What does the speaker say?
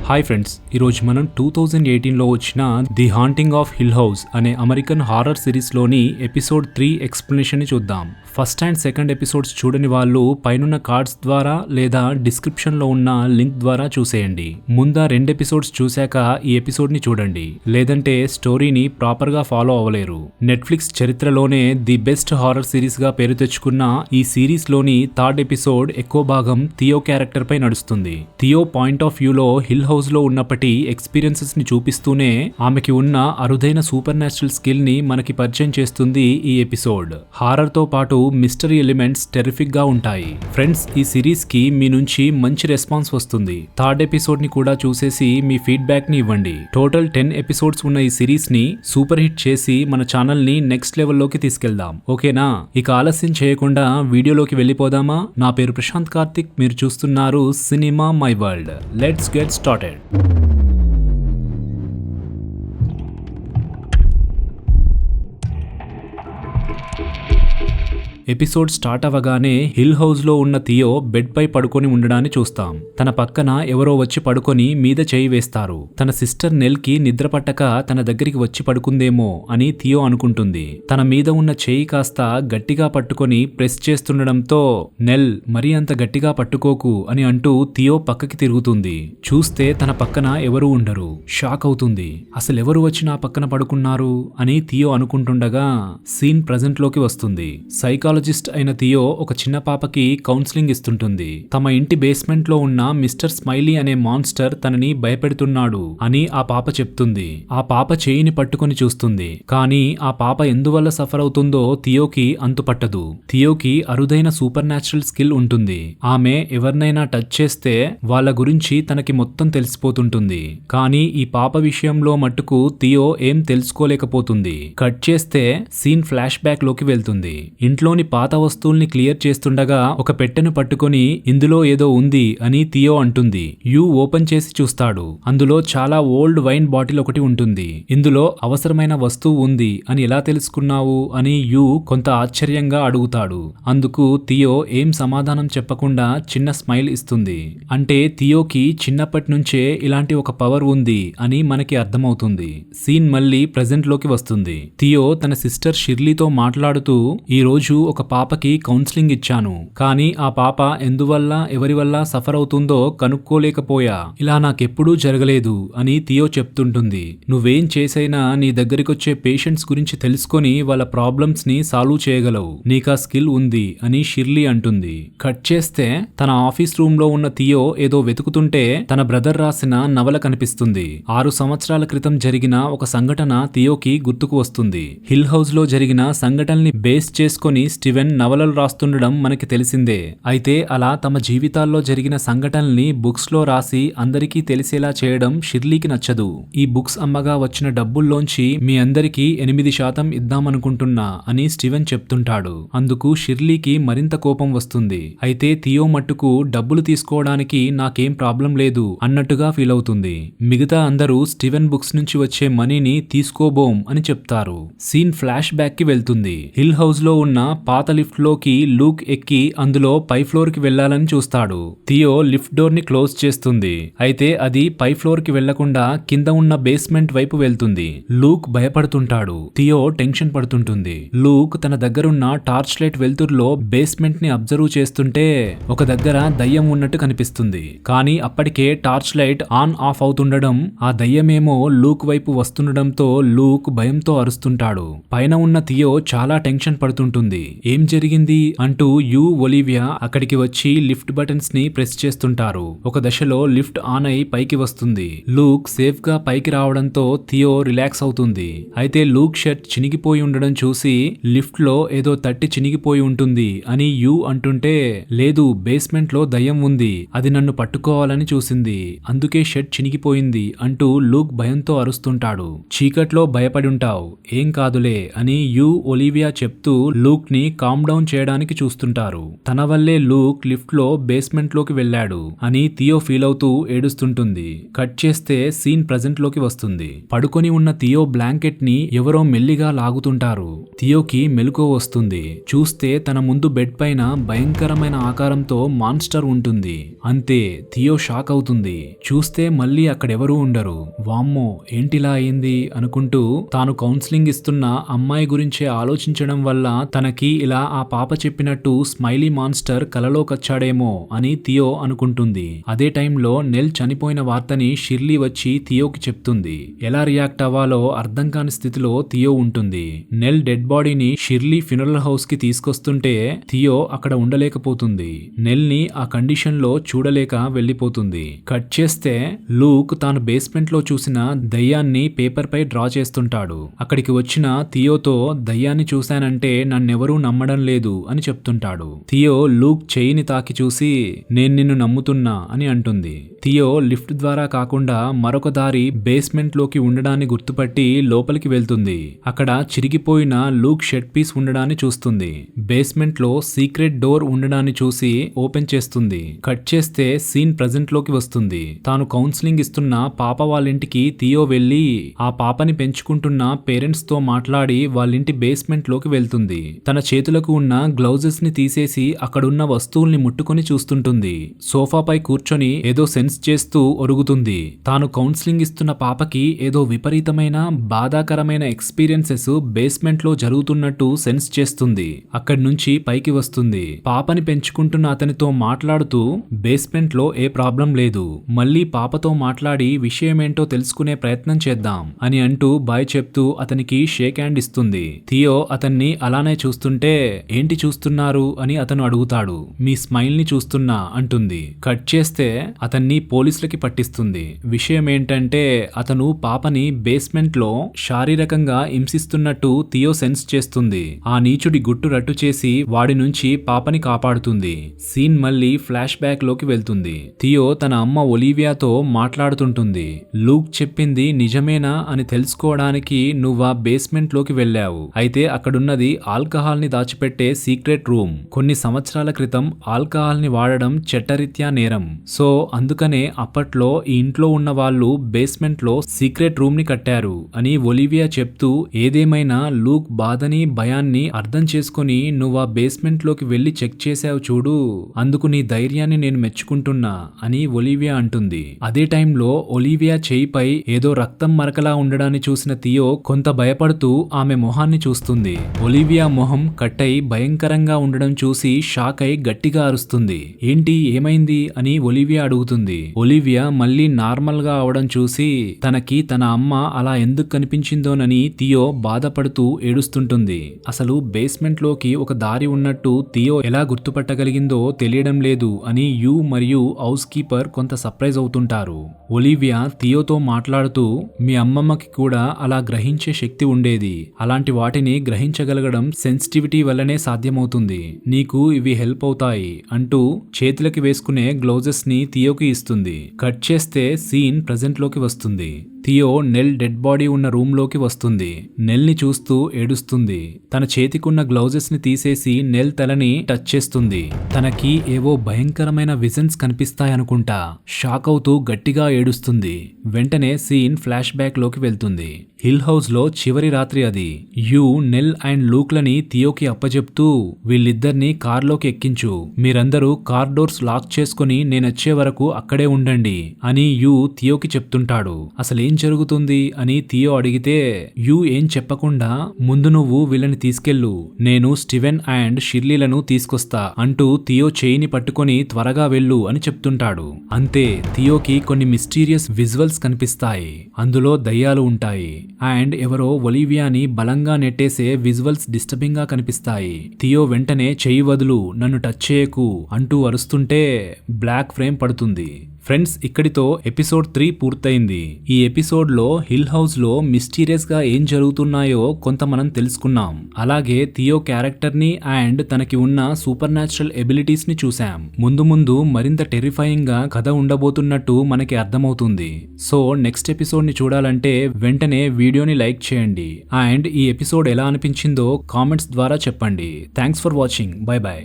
Hi friends, ఈరోజు మనం 2018లో వచ్చిన the haunting of hill house అనే అమెరికన్ హారర్ సిరీస్లోని ఎపిసోడ్ 3 ఎక్స్ప్లెనేషన్ని చూద్దాం. ఫస్ట్ అండ్ సెకండ్ ఎపిసోడ్స్ చూడని వాళ్ళు పైనున్న కార్డ్స్ ద్వారా లేదా డిస్క్రిప్షన్లో ఉన్న లింక్ ద్వారా చూసేయండి. ముందా 2 ఎపిసోడ్స్ చూశాక ఈ ఎపిసోడ్ని చూడండి, లేదంటే స్టోరీని ప్రాపర్గా ఫాలో అవ్వలేరు. నెట్ఫ్లిక్స్ చరిత్రలోనే ది బెస్ట్ హారర్ సిరీస్గా పేరు తెచ్చుకున్న ఈ సిరీస్లోని థర్డ్ ఎపిసోడ్ ఎక్కువ భాగం థియో క్యారెక్టర్ పై నడుస్తుంది. థియో పాయింట్ ఆఫ్ వ్యూలో హిల్ హౌస్ లో ఉన్నప్పటి ఎక్స్పీరియన్సెస్ ని చూపిస్తూనే ఆమెకి ఉన్న అరుదైన సూపర్ న్యాచురల్ స్కిల్ ని మనకి పరిచయం చేస్తుంది ఈ ఎపిసోడ్. హారర్ తో పాటు మిస్టరీ ఎలిమెంట్స్ టెరిఫిక్ గా ఉంటాయి. ఫ్రెండ్స్, ఈ సిరీస్ కి మీ నుంచి మంచి రెస్పాన్స్ వస్తుంది. థర్డ్ ఎపిసోడ్ ని కూడా చూసేసి మీ ఫీడ్బ్యాక్ ని ఇవ్వండి. టోటల్ 10 ఎపిసోడ్స్ ఉన్న ఈ సిరీస్ ని సూపర్ హిట్ చేసి మన ఛానల్ ని నెక్స్ట్ లెవెల్లోకి తీసుకెళ్దాం. ఓకేనా? ఇక ఆలస్యం చేయకుండా వీడియోలోకి వెళ్ళిపోదామా? నా పేరు ప్రశాంత్ కార్తిక్, మీరు చూస్తున్నారు cinema my world. Let's get started. Episode start అవ్వగానే హిల్ హౌస్ లో ఉన్న థియో బెడ్ పై పడుకొని ఉండడాన్ని చూస్తాం. తన పక్కన ఎవరో వచ్చి పడుకొని మీద చేయి వేస్తారు. తన సిస్టర్ నెల్ కి నిద్ర పట్టక తన దగ్గరికి వచ్చి పడుకుందేమో అని థియో అనుకుంటుంది. తన మీద ఉన్న చేయి కాస్త గట్టిగా పట్టుకొని ప్రెస్ చేస్తుండడంతో నెల్ మరీ అంత గట్టిగా పట్టుకోకు అని అంటూ థియో పక్కకి తిరుగుతుంది. చూస్తే తన పక్కన ఎవరూ ఉండరు. షాక్ అవుతుంది. అసలెవరు వచ్చి నా పక్కన పడుకున్నారు అని థియో అనుకుంటుండగా సీన్ ప్రజెంట్ లోకి వస్తుంది. సైకాలజిస్ట్ అయిన థియో ఒక చిన్న పాపకి కౌన్సిలింగ్ ఇస్తుంటుంది. తమ ఇంటి బేస్మెంట్ లో ఉన్న మిస్టర్ స్మైలీ అనే మాన్స్టర్ తనని భయపెడుతున్నాడు అని ఆ పాప చెప్తుంది. ఆ పాప చేయిని పట్టుకొని చూస్తుంది. కానీ ఆ పాప ఎందువల్ల సఫర్ అవుతుందో థియోకి అంతుపట్టదు. థియోకి అరుదైన సూపర్ న్యాచురల్ స్కిల్ ఉంటుంది. ఆమె ఎవరినైనా టచ్ చేస్తే వాళ్ళ గురించి తనకి మొత్తం తెలిసిపోతుంటుంది. కానీ ఈ పాప విషయంలో మట్టుకు థియో ఏం తెలుసుకోలేకపోతుంది. కట్ చేస్తే సీన్ ఫ్లాష్ బ్యాక్ లోకి వెళ్తుంది. ఇంట్లోని పాత వస్తువుల్ని క్లియర్ చేస్తుండగా ఒక పెట్టెను పట్టుకొని ఇందులో ఏదో ఉంది అని థియో అంటుంది. యూ ఓపెన్ చేసి చూస్తాడు. అందులో చాలా ఓల్డ్ వైన్ బాటిల్ ఒకటి ఉంటుంది. ఇందులో అవసరమైన వస్తువు ఉంది అని ఎలా తెలుసుకున్నావు అని యూ కొంత ఆశ్చర్యంగా అడుగుతాడు. అందుకు థియో ఏం సమాధానం చెప్పకుండా చిన్న స్మైల్ ఇస్తుంది. అంటే థియోకి చిన్నప్పటి నుంచే ఇలాంటి ఒక పవర్ ఉంది అని మనకి అర్థమవుతుంది. సీన్ మళ్ళీ ప్రెజెంట్ లోకి వస్తుంది. థియో తన సిస్టర్ షిర్లీతో మాట్లాడుతూ ఈ రోజు ఒక పాపకి కౌన్సిలింగ్ ఇచ్చాను. కానీ ఆ పాప ఎందువల్ల ఎవరి వల్ల సఫర్ అవుతుందో కనుక్కోలేకపోయా. ఇలా నాకెప్పుడూ జరగలేదు అని థియో చెప్తుంటుంది. నువ్వేం చేసైనా నీ దగ్గరికొచ్చే పేషెంట్స్ గురించి తెలుసుకొని వాళ్ళ ప్రాబ్లమ్స్ ని సాల్వ్ చేయగలవు. నీకా స్కిల్ ఉంది అని షిర్లీ అంటుంది. కట్ చేస్తే తన ఆఫీస్ రూమ్ లో ఉన్న థియో ఏదో వెతుకుతుంటే తన బ్రదర్ రాసిన నవల కనిపిస్తుంది. 6 సంవత్సరాల క్రితం జరిగిన ఒక సంఘటన థియోకి గుర్తుకు వస్తుంది. హిల్ హౌస్ లో జరిగిన సంఘటనని బేస్ చేసుకొని స్టీవెన్ నవలలు రాస్తుండడం మనకి తెలిసిందే. అయితే అలా తమ జీవితాల్లో జరిగిన సంఘటనల్ని బుక్స్ లో రాసి అందరికీ తెలిసేలా చేయడం షిర్లీకి నచ్చదు. ఈ బుక్స్ అమ్మగా వచ్చిన డబ్బుల్లోంచి మీ అందరికీ 8% ఇద్దామనుకుంటున్నా అని స్టీవెన్ చెప్తుంటాడు. అందుకు షిర్లీకి మరింత కోపం వస్తుంది. అయితే థియో మట్టుకు డబ్బులు తీసుకోవడానికి నాకేం ప్రాబ్లం లేదు అన్నట్టుగా ఫీల్ అవుతుంది. మిగతా అందరూ స్టీవెన్ బుక్స్ నుంచి వచ్చే మనీని తీసుకోబోం అని చెప్తారు. సీన్ ఫ్లాష్ బ్యాక్ కి వెళ్తుంది. హిల్ హౌస్ లో ఉన్న పాత లిఫ్ట్ లోకి లూక్ ఎక్కి అందులో పై ఫ్లోర్ కి వెళ్లాలని చూస్తాడు. థియో లిఫ్ట్ డోర్ ని క్లోజ్ చేస్తుంది. అయితే అది పై ఫ్లోర్ కి వెళ్లకుండా కింద ఉన్న బేస్మెంట్ వైపు వెళ్తుంది. లూక్ భయపడుతుంటాడు. థియో టెన్షన్ పడుతుంటుంది. లూక్ తన దగ్గరున్న టార్చ్ లైట్ వెలుతురులో బేస్మెంట్ ని అబ్జర్వ్ చేస్తుంటే ఒక దగ్గర దయ్యం ఉన్నట్టు కనిపిస్తుంది. కానీ అప్పటికే టార్చ్ లైట్ ఆన్ ఆఫ్ అవుతుండడం ఆ దయ్యమేమో లూక్ వైపు వస్తుండడంతో లూక్ భయంతో అరుస్తుంటాడు. పైన ఉన్న థియో చాలా టెన్షన్ పడుతుంటుంది. ఏం జరిగింది అంటూ యూ, ఒలివియా అక్కడికి వచ్చి లిఫ్ట్ బటన్స్ ని ప్రెస్ చేస్తుంటారు. ఒక దశలో లిఫ్ట్ ఆన్ అయి పైకి వస్తుంది. లూక్ సేఫ్ గా పైకి రావడంతో థియో రిలాక్స్ అవుతుంది. అయితే లూక్ షర్ట్ చినిగిపోయి ఉండడం చూసి లిఫ్ట్ లో ఏదో తట్టి చినిగిపోయి ఉంటుంది అని యూ అంటుంటే, లేదు, బేస్మెంట్ లో దయ్యం ఉంది, అది నన్ను పట్టుకోవాలని చూసింది, అందుకే షర్ట్ చినిగిపోయింది అంటూ లూక్ భయంతో అరుస్తుంటాడు. చీకట్లో భయపడుంటావు, ఏం కాదులే అని యూ, ఒలివియా చెప్తూ లూక్ ని కామ్ డౌన్ చేయడానికి చూస్తుంటారు. తన వల్లే లూక్ లిఫ్ట్ లో బేస్మెంట్ లోకి వెళ్ళాడు అని థియో ఫీల్ అవుతూ ఏడుస్తుంటుంది. కట్ చేస్తే సీన్ ప్రెజెంట్ లోకి వస్తుంది. పడుకొని ఉన్న థియో బ్లాంకెట్ ని ఎవరో మెల్లిగా లాగుతుంటారు. థియోకి మెలకువ వస్తుంది. చూస్తే తన ముందు బెడ్ పైన భయంకరమైన ఆకారంతో మాన్స్టర్ ఉంటుంది. అంతే, థియో షాక్ అవుతుంది. చూస్తే మళ్ళీ అక్కడెవరూ ఉండరు. వామ్మో ఏంటిలా అయింది అనుకుంటూ తాను కౌన్సిలింగ్ ఇస్తున్న అమ్మాయి గురించే ఆలోచించడం వల్ల తనకి ఇలా ఆ పాప చెప్పినట్టు స్మైలీ మాన్స్టర్ కలలోకొచ్చాడేమో అని థియో అనుకుంటుంది. అదే టైంలో నెల్ చనిపోయిన వార్తని షిర్లీ వచ్చి థియోకి చెప్తుంది. ఎలా రియాక్ట్ అవ్వాలో అర్థం కాని స్థితిలో థియో ఉంటుంది. నెల్ డెడ్ బాడీని షిర్లీ ఫ్యూనరల్ హౌస్ కి తీసుకొస్తుంటే థియో అక్కడ ఉండలేకపోతుంది. నెల్ ని ఆ కండిషన్ లో చూడలేక వెళ్లిపోతుంది. కట్ చేస్తే లూక్ తాను బేస్మెంట్ లో చూసిన దయ్యాన్ని పేపర్ పై డ్రా చేస్తుంటాడు. అక్కడికి వచ్చిన థియోతో దయ్యాన్ని చూశానంటే నన్నెవరూ నమ్మడం లేదు అని చెప్తుంటాడు. థియో లూక్ చెయ్యిని తాకి చూసి నేను నిన్ను నమ్ముతున్నా అని అంటుంది. థియో లిఫ్ట్ ద్వారా కాకుండా మరొక దారి బేస్మెంట్ లోకి ఉండడాన్ని గుర్తుపట్టి లోపలికి వెళ్తుంది. అక్కడ చిరిగిపోయిన లూక్ షర్ట్ పీస్ ఉండడాన్ని చూస్తుంది. బేస్మెంట్ లో సీక్రెట్ డోర్ ఉండడాన్ని చూసి ఓపెన్ చేస్తుంది. కట్ చేస్తే సీన్ ప్రెజెంట్ లోకి వస్తుంది. తాను కౌన్సిలింగ్ ఇస్తున్న పాప వాళ్ళింటికి థియో వెళ్లి ఆ పాపని పెంచుకుంటున్న పేరెంట్స్ తో మాట్లాడి వాళ్ళింటి బేస్మెంట్ లోకి వెళ్తుంది. తన చేతులకు ఉన్న గ్లౌజెస్ ని తీసేసి అక్కడున్న వస్తువుల్ని ముట్టుకొని చూస్తుంటుంది. సోఫాపై కూర్చొని ఏదో సెన్స్ చేస్తూ ఒరుగుతుంది. తాను కౌన్సిలింగ్ ఇస్తున్న పాపకి ఏదో విపరీతమైన బాధాకరమైన ఎక్స్పీరియన్సెస్ బేస్మెంట్ లో జరుగుతున్నట్టు సెన్స్ చేస్తుంది. అక్కడి నుంచి పైకి వస్తుంది. పాపని పెంచుకుంటున్న అతనితో మాట్లాడుతూ బేస్మెంట్ లో ఏ ప్రాబ్లం లేదు, మళ్ళీ పాపతో మాట్లాడి విషయమేంటో తెలుసుకునే ప్రయత్నం చేద్దాం అని అంటూ బాయ్ చెప్తూ అతనికి షేక్ హ్యాండ్ ఇస్తుంది. థియో అతన్ని అలానే చూస్తుంటే ఏంటి చూస్తున్నారు అని అతను అడుగుతాడు. మీ స్మైల్ ని చూస్తున్నా అంటుంది. కట్ చేస్తే అతన్ని పోలీసులకి పట్టిస్తుంది. విషయం ఏంటంటే అతను పాపని బేస్మెంట్ లో శారీరకంగా హింసిస్తున్నట్టు థియో సెన్స్ చేస్తుంది. ఆ నీచుడి గుట్టు రట్టు చేసి వాడి నుంచి పాపని కాపాడుతుంది. సీన్ మళ్ళీ ఫ్లాష్ బ్యాక్ లోకి వెళ్తుంది. థియో తన అమ్మ ఒలీవియాతో మాట్లాడుతుంటుంది. లూక్ చెప్పింది నిజమేనా అని తెలుసుకోవడానికి నువ్వా బేస్మెంట్ లోకి వెళ్ళావు. అయితే అక్కడున్నది ఆల్కహాల్ ని దాచిపెట్టే సీక్రెట్ రూమ్. కొన్ని సంవత్సరాల క్రితం ఆల్కహాల్ ని వాడడం చట్టరీత్యా నేరం. సో అందుకనే అప్పట్లో ఈ ఇంట్లో ఉన్న వాళ్ళు బేస్మెంట్ లో సీక్రెట్ రూమ్ ని కట్టారు అని ఒలివియా చెప్తూ ఏదేమైనా లూక్ బాధని భయాన్ని అర్థం చేసుకుని నువ్వా బేస్మెంట్ లోకి వెళ్లి చెక్ చేశావు చూడు, అందుకు నీ ధైర్యాన్ని నేను మెచ్చుకుంటున్నా అని ఒలివియా అంటుంది. అదే టైంలో ఒలివియా చేయిపై ఏదో రక్తం మరకలా ఉండడాన్ని చూసిన థియో కొంత భయపడుతూ ఆమె మొహాన్ని చూస్తుంది. ఒలివియా మొహం కట్టై భయంకరంగా ఉండడం చూసి షాక్ అయి గట్టిగా అరుస్తుంది. ఏంటి ఏమైంది అని ఒలివియా అడుగుతుంది. ఒలివియా మళ్ళీ నార్మల్ గా అవడం చూసి తనకి తన అమ్మ అలా ఎందుకు కనిపించిందోనని థియో బాధపడుతూ ఏడుస్తుంటుంది. అసలు బేస్మెంట్ లోకి ఒక దారి ఉన్నట్టు థియో ఎలా గుర్తుపట్టగలిగిందో తెలియడం లేదు అని యు మరియు హౌస్ కీపర్ కొంత సర్ప్రైజ్ అవుతుంటారు. ఒలివియా థియోతో మాట్లాడుతూ మీ అమ్మమ్మకి కూడా అలా గ్రహించే శక్తి ఉండేది. అలాంటి వాటిని గ్రహించగలగడం సెన్సిటివిటీ వల్లనే సాధ్యమవుతుంది. నీకు ఇవి హెల్ప్ అవుతాయి అంటూ చేతులకి వేసుకునే గ్లౌజెస్ ని థియోకి ఇస్తుంది. కట్ చేస్తే సీన్ ప్రెజెంట్ లోకి వస్తుంది. థియో నెల్ డెడ్ బాడీ ఉన్న రూమ్ లోకి వస్తుంది. నెల్ ని చూస్తూ ఏడుస్తుంది. తన చేతికున్న గ్లౌజెస్ ని తీసేసి నెల్ తలని టచ్ చేస్తుంది. తనకి ఏవో భయంకరమైన విజన్స్ కనిపిస్తాయనుకుంటా. షాక్ అవుతూ గట్టిగా ఏడుస్తుంది. వెంటనే సీన్ ఫ్లాష్ బ్యాక్ లోకి వెళ్తుంది. హిల్ హౌస్ లో చివరి రాత్రి అది. యు నెల్ అండ్ లూక్ లని థియోకి అప్పచెప్తూ వీళ్ళిద్దరిని కార్లోకి ఎక్కించు, మీరందరూ కార్ డోర్స్ లాక్ చేసుకుని నేనొచ్చే వరకు అక్కడే ఉండండి అని యు థియోకి చెప్తుంటాడు. అసలేం జరుగుతుంది అని థియో అడిగితే యు ఏం చెప్పకుండా ముందు నువ్వు వీళ్ళని తీసుకెళ్ళు, నేను స్టీవెన్ అండ్ షిర్లీలను తీసుకొస్తా అంటూ థియో చేయిని పట్టుకొని త్వరగా వెళ్ళు అని చెప్తుంటాడు. అంతే, థియోకి కొన్ని మిస్టీరియస్ విజువల్స్ కనిపిస్తాయి. అందులో దయ్యాలు ఉంటాయి అండ్ ఎవరో ఒలివియాని బలంగా నెట్టేసే విజువల్స్ డిస్టర్బింగ్ గా కనిపిస్తాయి. థియో వెంటనే చెయ్యి వదులు, నన్ను టచ్ చేయకు అంటూ అరుస్తుంటే బ్లాక్ ఫ్రేమ్ పడుతుంది. ఫ్రెండ్స్, ఇక్కడితో ఎపిసోడ్ 3 పూర్తయింది. ఈ ఎపిసోడ్ లో హిల్ హౌస్ లో మిస్టీరియస్ గా ఏం జరుగుతున్నాయో కొంత మనం తెలుసుకున్నాం. అలాగే థియో క్యారెక్టర్ ని అండ్ తనకి ఉన్న సూపర్ న్యాచురల్ ఎబిలిటీస్ ని చూసాం. ముందు ముందు మరింత టెరిఫైయింగ్ గా కథ ఉండబోతున్నట్టు మనకి అర్థమవుతుంది. సో నెక్స్ట్ ఎపిసోడ్ ని చూడాలంటే వెంటనే వీడియోని లైక్ చేయండి అండ్ ఈ ఎపిసోడ్ ఎలా అనిపించిందో కామెంట్స్ ద్వారా చెప్పండి. Thanks for watching. By by.